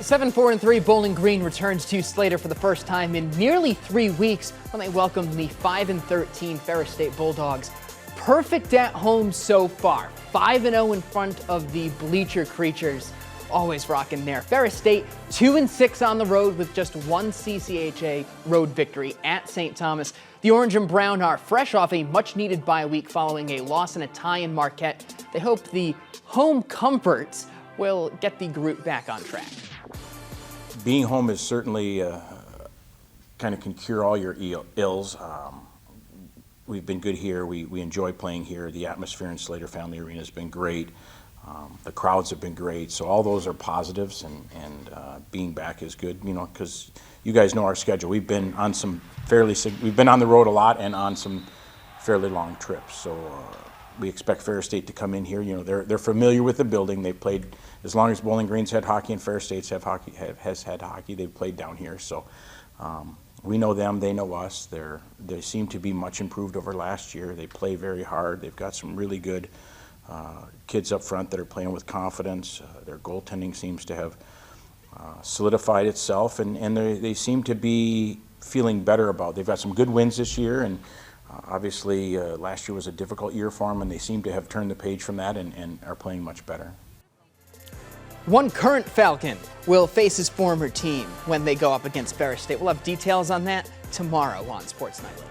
7-4-3 Bowling Green returns to Slater for the first time in nearly 3 weeks when they welcomed the 5-13 Ferris State Bulldogs. Perfect at home so far, 5-0 in front of the Bleacher Creatures. Always rocking there. Ferris State 2-6 on the road with just one CCHA road victory at St. Thomas. The Orange and Brown are fresh off a much-needed bye week following a loss and a tie in Marquette. They hope the home comforts will get the group back on track. Being home is certainly kind of can cure all your ills. We've been good here. We enjoy playing here. The atmosphere in Slater Family Arena has been great. The crowds have been great. So all those are positives, and being back is good. You know, because you guys know our schedule. We've been on we've been on the road a lot and on some fairly long trips. So we expect Ferris State to come in here. You know, they're familiar with the building. They played as long as Bowling Green's had hockey and Ferris State's has had hockey. They've played down here. So we know them. They know us. They seem to be much improved over last year. They play very hard. They've got some really good kids up front that are playing with confidence. Their goaltending seems to have solidified itself, and they seem to be feeling better about it. They've got some good wins this year, and obviously last year was a difficult year for them, and they seem to have turned the page from that and are playing much better. One current Falcon will face his former team when they go up against Ferris State. We'll have details on that tomorrow on Sports Nightly.